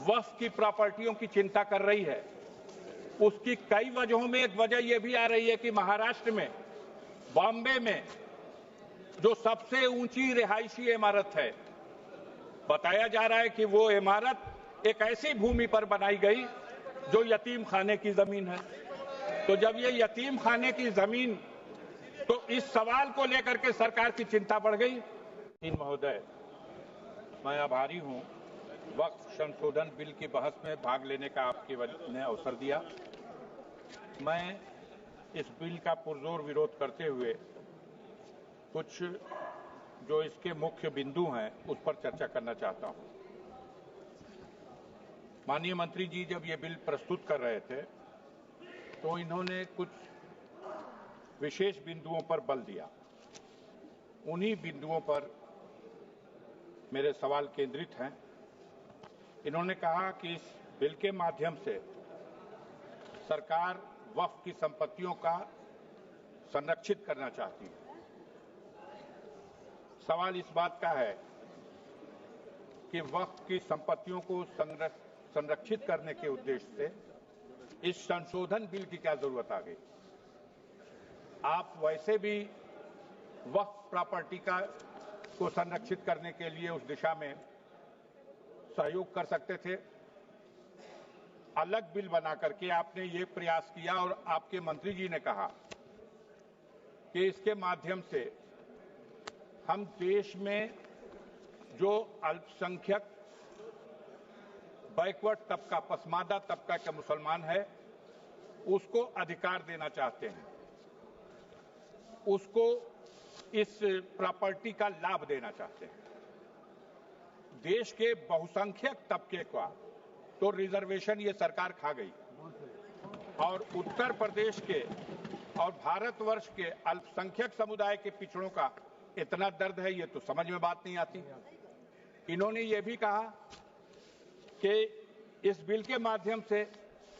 वक्फ की प्रॉपर्टियों की चिंता कर रही है। उसकी कई वजहों में एक वजह यह भी आ रही है कि महाराष्ट्र में, बॉम्बे में जो सबसे ऊंची रिहायशी इमारत है, बताया जा रहा है कि वो इमारत एक ऐसी भूमि पर बनाई गई जो यतीम खाने की जमीन है। तो जब ये यतीम खाने की जमीन, तो इस सवाल को लेकर के सरकार की चिंता बढ़ गई। महोदय, मैं आभारी हूं वक्फ संशोधन बिल की बहस में भाग लेने का आपके ने अवसर दिया। मैं इस बिल का पुरजोर विरोध करते हुए कुछ जो इसके मुख्य बिंदु हैं उस पर चर्चा करना चाहता हूं। माननीय मंत्री जी जब ये बिल प्रस्तुत कर रहे थे तो इन्होंने कुछ विशेष बिंदुओं पर बल दिया। उन्हीं बिंदुओं पर मेरे सवाल केंद्रित हैं। इन्होंने कहा कि इस बिल के माध्यम से सरकार वक्फ की संपत्तियों का संरक्षित करना चाहती है। सवाल इस बात का है कि वक्फ की संपत्तियों को संरक्षित करने के उद्देश्य से इस संशोधन बिल की क्या जरूरत आ गई? आप वैसे भी वक्फ प्रॉपर्टी को संरक्षित करने के लिए उस दिशा में सहयोग कर सकते थे। अलग बिल बना करके आपने ये प्रयास किया और आपके मंत्री जी ने कहा कि इसके माध्यम से हम देश में जो अल्पसंख्यक, बैकवर्ड तबका, पसमानदा तबका के मुसलमान है, उसको अधिकार देना चाहते हैं, उसको इस प्रॉपर्टी का लाभ देना चाहते हैं। देश के बहुसंख्यक तबके का तो रिजर्वेशन ये सरकार खा गई और उत्तर प्रदेश के और भारतवर्ष के अल्पसंख्यक समुदाय के पिछड़ों का इतना दर्द है, ये तो समझ में बात नहीं आती। इन्होंने ये भी कहा कि इस बिल के माध्यम से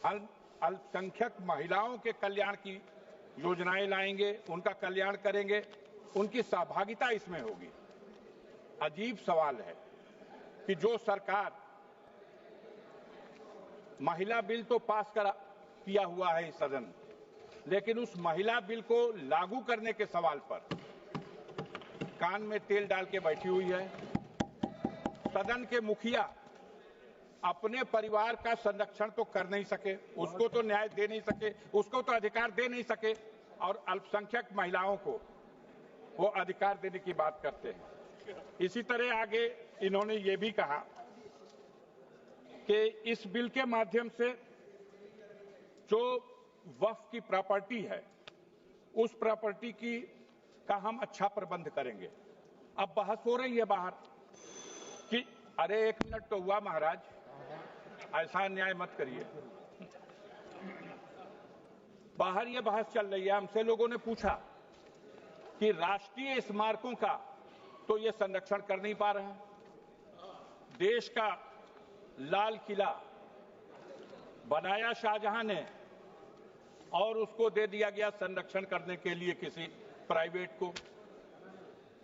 अल्पसंख्यक महिलाओं के कल्याण की योजनाएं लाएंगे, उनका कल्याण करेंगे, उनकी सहभागिता इसमें होगी। अजीब सवाल है कि जो सरकार महिला बिल तो पास किया हुआ है इस सदन, लेकिन उस महिला बिल को लागू करने के सवाल पर कान में तेल डाल के बैठी हुई है। सदन के मुखिया अपने परिवार का संरक्षण तो कर नहीं सके, उसको तो न्याय दे नहीं सके, उसको तो अधिकार दे नहीं सके, और अल्पसंख्यक महिलाओं को वो अधिकार देने की बात करते हैं। इसी तरह आगे इन्होंने ये भी कहा कि इस बिल के माध्यम से जो वक्फ की प्रॉपर्टी है, उस प्रॉपर्टी का हम अच्छा प्रबंध करेंगे। अब बहस हो रही है बाहर कि अरे 1 मिनट तो हुआ महाराज, ऐसा अन्याय मत करिए। बाहर ये बहस चल रही है, हमसे लोगों ने पूछा कि राष्ट्रीय स्मारकों का तो ये संरक्षण कर नहीं पा रहे हैं। देश का लाल किला बनाया शाहजहां ने और उसको दे दिया गया संरक्षण करने के लिए किसी प्राइवेट को।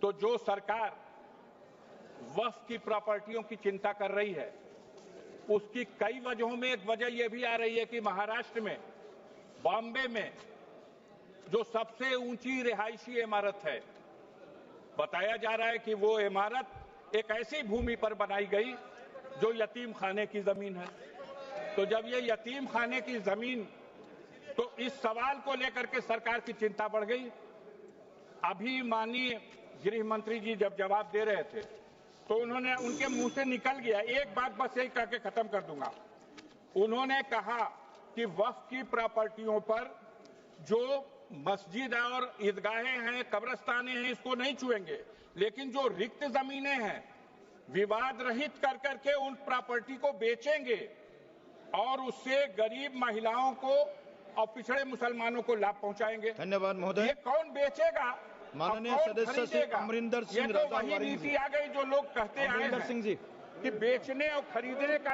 तो जो सरकार वक्फ की प्रॉपर्टियों की चिंता कर रही है, उसकी कई वजहों में एक वजह यह भी आ रही है कि महाराष्ट्र में, बॉम्बे में जो सबसे ऊंची रिहायशी इमारत है, बताया जा रहा है कि वो इमारत एक ऐसी भूमि पर बनाई गई जो यतीम खाने की जमीन है। तो जब ये यतीम खाने की जमीन, तो इस सवाल को लेकर के सरकार की चिंता बढ़ गई। अभी माननीय गृह मंत्री जी जब जवाब दे रहे थे तो उन्होंने, उनके मुंह से निकल गया, एक बात बस यही कह के खत्म कर दूंगा। उन्होंने कहा कि वक्फ की प्रॉपर्टियों पर जो मस्जिद और ईदगाहें हैं, कब्रिस्तानें हैं, इसको नहीं छुएंगे, लेकिन जो रिक्त जमीनें हैं विवाद रहित कर करके उन प्रॉपर्टी को बेचेंगे और उससे गरीब महिलाओं को और पिछड़े मुसलमानों को लाभ पहुंचाएंगे। धन्यवाद महोदय। ये कौन बेचेगा? माननीय सदस्य श्री अमरिंदर सिंह ये तो वही नीति आ गई जो लोग कहते आए हैं सिंह जी कि बेचने और खरीदने का